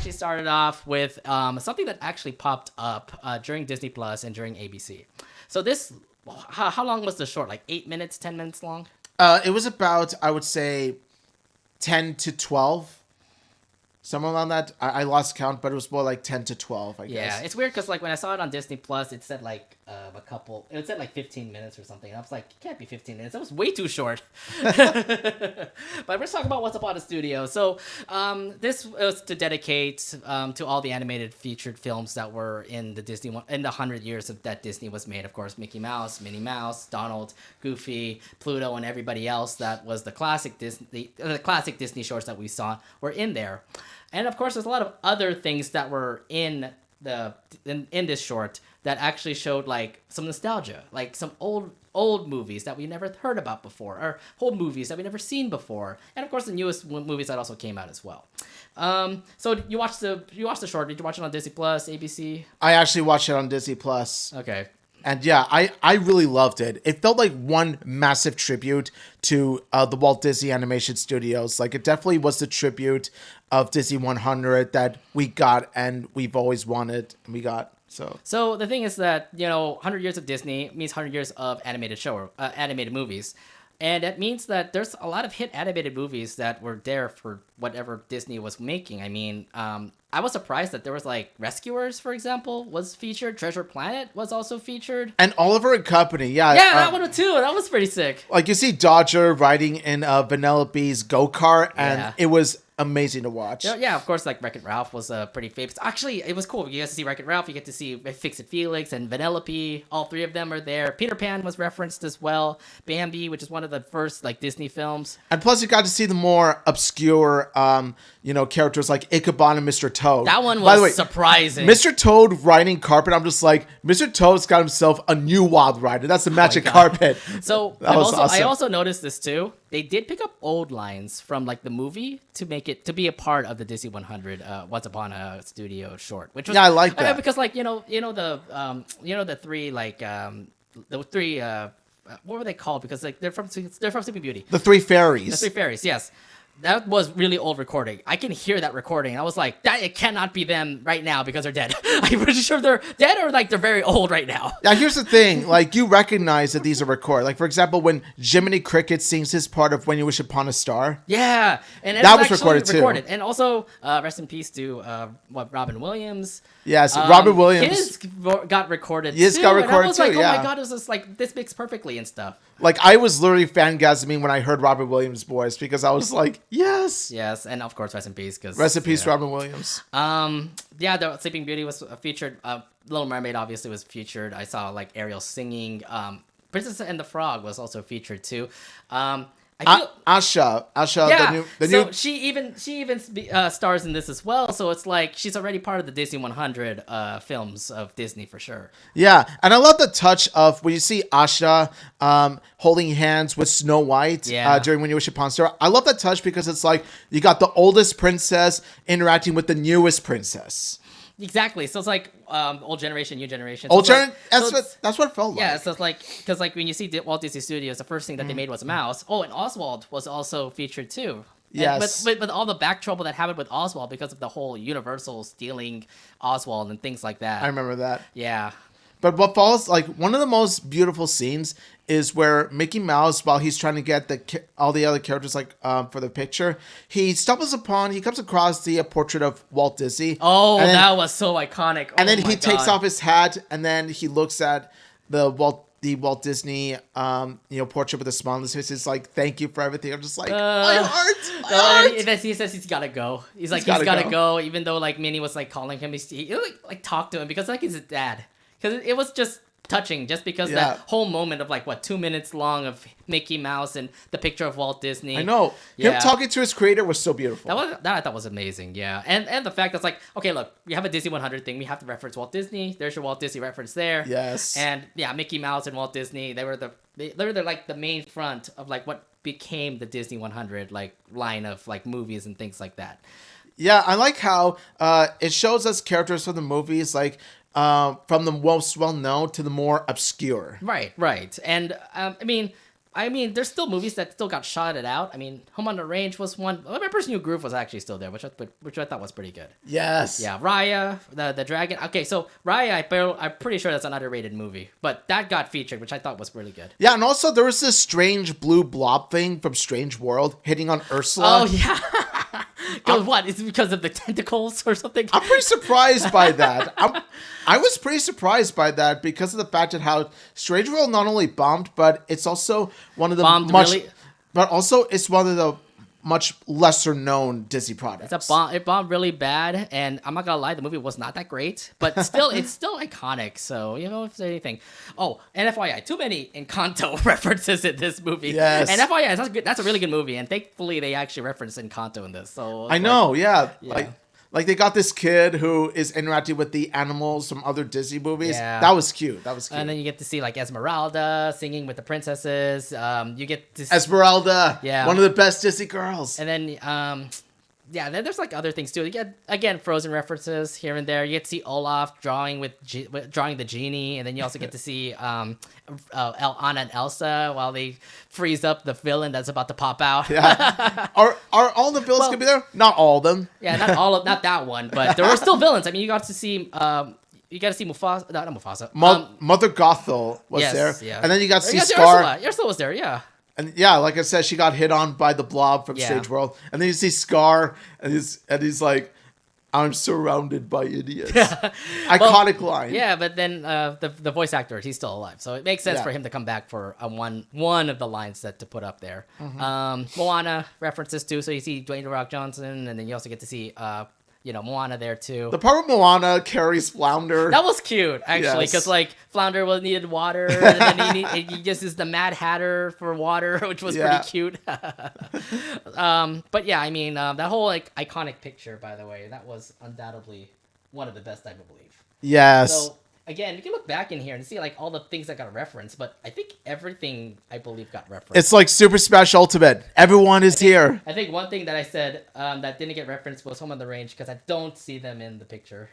actually started off with something that actually popped up during Disney Plus and during ABC. So this, how long was the short? Like 8 minutes, 10 minutes long? It was about, I would say, 10 to 12. Somewhere around that. I lost count, but it was more like 10 to 12, I guess. Yeah, it's weird because like when I saw it on Disney Plus, it said like it said like 15 minutes or something. And I was like, it can't be 15 minutes. That was way too short. But let's talk about what's up on the studio. So this was to dedicate to all the animated featured films that were in the 100 years that Disney was made. Of course, Mickey Mouse, Minnie Mouse, Donald, Goofy, Pluto, and everybody else that was the classic Disney shorts that we saw were in there. And of course, there's a lot of other things that were in this short that actually showed like some nostalgia, like some old movies that we never heard about before, or old movies that we never seen before, and of course the newest movies that also came out as well. So you watched the short? Did you watch it on Disney Plus, ABC? I actually watched it on Disney Plus. Okay. And yeah, I really loved it. It felt like one massive tribute to the Walt Disney Animation Studios. Like, it definitely was the tribute of Disney 100 that we got and we've always wanted and we got. So the thing is that, 100 years of Disney means 100 years of animated movies. And that means that there's a lot of hit animated movies that were there for whatever Disney was making. I mean, I was surprised that there was like Rescuers, for example, was featured. Treasure Planet was also featured. And Oliver and Company, yeah. Yeah, that one too. That was pretty sick. Like, you see Dodger riding in Vanellope's go-kart, and it was amazing to watch. Yeah, of course, like Wreck-It Ralph was pretty famous. Actually, it was cool. You get to see Wreck-It Ralph, you get to see Fix-It Felix and Vanellope. All three of them are there. Peter Pan was referenced as well. Bambi, which is one of the first like Disney films. And plus, you got to see the more obscure, characters like Ichabod and Mr. Toad. That one was By the way, surprising. Mr. Toad riding carpet. I'm just like, Mr. Toad's got himself a new wild rider. That's the magic carpet. So awesome. I also noticed this too. They did pick up old lines from like the movie to make it to be a part of the Disney 100 Once Upon a Studio short, which was I like that because like the three what were they called? Because like they're from Sleeping Beauty. The Three Fairies. The Three Fairies, yes. That was really old recording. I can hear that recording. I was like, it cannot be them right now because they're dead. I'm pretty sure they're dead or like they're very old right now. Now, here's the thing. Like, you recognize that these are recorded. Like, for example, when Jiminy Cricket sings his part of When You Wish Upon a Star. Yeah. And that was recorded too. And also, rest in peace to Robin Williams. Yes, Robin Williams. His got recorded His too. got recorded and I was too, like, yeah. oh my God, this is like, this mixed perfectly and stuff. Like, I was literally fangasming when I heard Robin Williams' voice because I was like, yes. Yes, and of course, rest in peace. Rest in peace, Robin Williams. The Sleeping Beauty was featured. Little Mermaid obviously was featured. I saw like Ariel singing. Princess and the Frog was also featured too. Asha, yeah, the new. She even stars in this as well. So it's like she's already part of the Disney 100 films of Disney for sure. Yeah, and I love the touch of when you see Asha holding hands with Snow White during When You Wish Upon a Star. I love that touch because it's like you got the oldest princess interacting with the newest princess. Exactly. So it's like old generation, new generation. That's what it felt like. Yeah. So it's like because like when you see Walt Disney Studios, the first thing that they made was a mouse. Oh, and Oswald was also featured too. Yes. But with all the back trouble that happened with Oswald because of the whole Universal stealing Oswald and things like that. I remember that. Yeah. But what follows, like, one of the most beautiful scenes is where Mickey Mouse, while he's trying to get all the other characters, like, for the picture, he comes across the portrait of Walt Disney. Oh, that was so iconic. And then he takes off his hat, and then he looks at the Walt Disney, portrait with a smile on his face. It's like, thank you for everything. I'm just like, my heart. And then he says he's gotta go. He's gotta go, even though like Minnie was like calling him. He like talked to him because like he's his dad. Because it was just touching, just because that whole moment of like 2 minutes long of Mickey Mouse and the picture of Walt Disney. I know. Him talking to his creator was so beautiful. That I thought was amazing. Yeah, and the fact that's like, okay, look, we have a Disney 100 thing. We have to reference Walt Disney. There's your Walt Disney reference there. Yes. And yeah, Mickey Mouse and Walt Disney. They were like the main front of like what became the Disney 100 like line of like movies and things like that. Yeah, I like how it shows us characters from the movies like. From the most well-known to the more obscure. Right. And, I mean, I mean, there's still movies that still got shotted out. I mean, Home on the Range was one. Emperor's New Groove was actually still there, which I thought was pretty good. Yes. Yeah, Raya, the dragon. Okay, so Raya, I'm pretty sure that's an underrated movie, but that got featured, which I thought was really good. Yeah, and also there was this strange blue blob thing from Strange World hitting on Ursula. Oh yeah. What? Is it because of the tentacles or something? I'm pretty surprised by that. I was pretty surprised by that because of the fact that how Strange World not only bombed, but it's also one of the but also it's one of the much lesser known Disney products. It bombed really bad, and I'm not gonna lie, the movie was not that great, but still, it's still iconic. So if there's anything. Oh, and FYI, too many Encanto references in this movie. Yes. And FYI, that's good. That's a really good movie, and thankfully they actually referenced Encanto in this. So I know, yeah. Like they got this kid who is interacting with the animals from other Disney movies. Yeah. That was cute. And then you get to see like Esmeralda singing with the princesses. You get to see Esmeralda, one of the best Disney girls. And then then there's like other things too. You get again Frozen references here and there. You get to see Olaf drawing drawing the genie, and then you also get to see Anna and Elsa while they freeze up the villain that's about to pop out. Yeah. Are all the villains gonna be there? Not all of them. Yeah, not that one, but there were still villains. I mean, you got to see Mufasa. No, not Mufasa. Mother Gothel was there, and then you got to see Scar. Ursula was there, yeah. And yeah, like I said, she got hit on by the blob from Strange World. And then you see Scar, and he's like, "I'm surrounded by idiots." Iconic line. Yeah, but then the voice actor, he's still alive, so it makes sense for him to come back for one of the lines to put up there. Moana references too, so you see Dwayne "The Rock" Johnson, and then you also get to see Moana there too. The part where Moana carries Flounder. That was cute, actually, because like Flounder needed water, and then he just is the Mad Hatter for water, which was pretty cute. But yeah, I mean, that whole like iconic picture, by the way, that was undoubtedly one of the best, I believe. Yes. So again, you can look back in here and see like all the things that got referenced, but I think everything I believe got referenced. It's like Super Smash Ultimate. Everyone is here. I think one thing that I said that didn't get referenced was Home on the Range because I don't see them in the picture.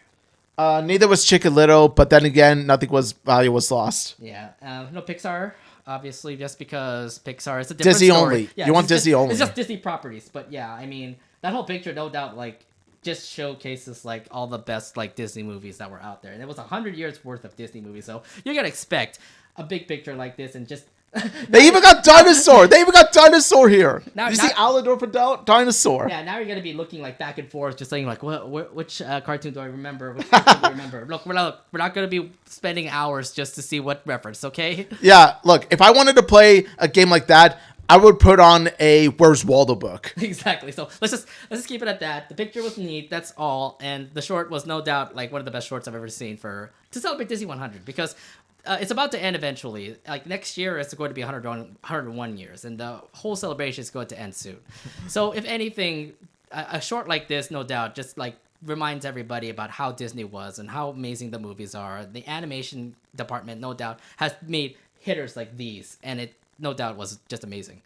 Neither was Chicken Little, but then again, value was lost. Yeah. No Pixar, obviously, just because Pixar is a different Disney story. only. Yeah, you want Disney only. It's just Disney properties, but yeah, I mean that whole picture, no doubt, like just showcases like all the best like Disney movies that were out there, and it was 100 years worth of Disney movies, so you're gonna expect a big picture like this, and just they even got dinosaur. They even got dinosaur here. You see Alador for dinosaur. Yeah, now you're gonna be looking like back and forth, just saying like, which cartoon do I remember? Which cartoon do I remember? Look, we're not gonna be spending hours just to see what reference, okay? Yeah, look, if I wanted to play a game like that, I would put on a Where's Waldo book. Exactly. So let's just keep it at that. The picture was neat. That's all. And the short was no doubt like one of the best shorts I've ever seen to celebrate Disney 100 because it's about to end eventually. Like next year, it's going to be 101 years, and the whole celebration is going to end soon. So if anything, a short like this, no doubt, just like reminds everybody about how Disney was and how amazing the movies are. The animation department, no doubt, has made hitters like these, and it no doubt was just amazing.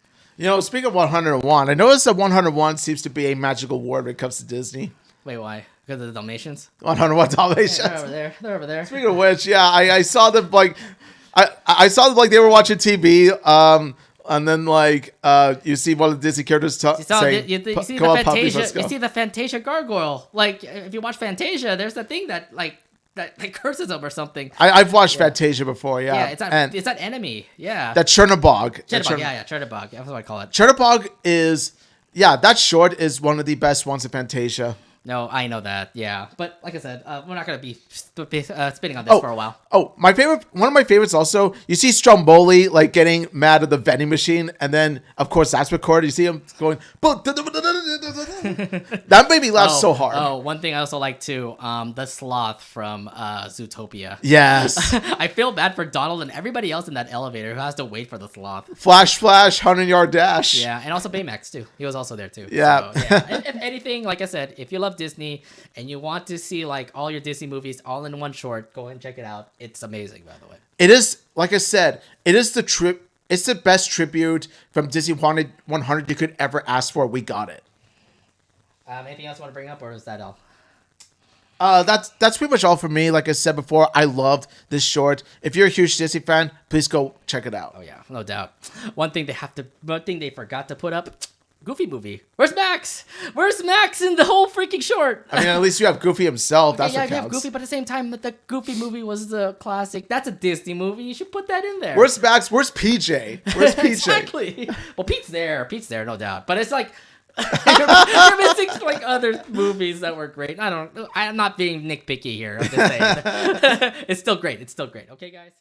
Speaking of 101, I noticed that 101 seems to be a magical word when it comes to Disney. Wait, why? Because of the Dalmatians? 101 Dalmatians. Yeah, they're over there. Speaking of which, yeah, I saw them like I saw them like they were watching TV. And then like you see one of the Disney characters saying, you see the Fantasia. You see the Fantasia gargoyle. Like if you watch Fantasia, there's the thing that curses him or something. I've watched Fantasia before, yeah. Yeah, it's that enemy, yeah. That Chernobog. Chernobog. That's what I call it. Chernobog is, that short is one of the best ones in Fantasia. No, I know that, yeah. But like I said, we're not going to be spinning on this for a while. Oh, one of my favorites also, you see Stromboli like getting mad at the vending machine, and then, of course, that's recorded. You see him going, that made me laugh so hard. Oh, one thing I also like too, the sloth from Zootopia. Yes. I feel bad for Donald and everybody else in that elevator who has to wait for the sloth. Flash, 100-yard dash. Yeah, and also Baymax too. He was also there too. Yeah. So, yeah. If anything, like I said, if you love Disney and you want to see like all your Disney movies all in one short, go and check it out. It's amazing, by the way. It is, like I said, it's the best tribute from Disney 100 you could ever ask for. We got it. Anything else you want to bring up, or is that all? That's pretty much all for me. Like I said before, I loved this short. If you're a huge Disney fan, please go check it out. Oh yeah, no doubt. One thing they forgot to put up. Goofy movie. Where's Max? Where's Max in the whole freaking short? I mean, at least you have Goofy himself. That's what you have counts. Goofy, but at the same time, the Goofy movie was the classic. That's a Disney movie. You should put that in there. Where's Max? Where's PJ? Where's PJ? Exactly. Well, Pete's there. Pete's there, no doubt. But it's like you're missing like other movies that were great. I'm not being nitpicky here. I'm just saying. It's still great. It's still great. Okay, guys.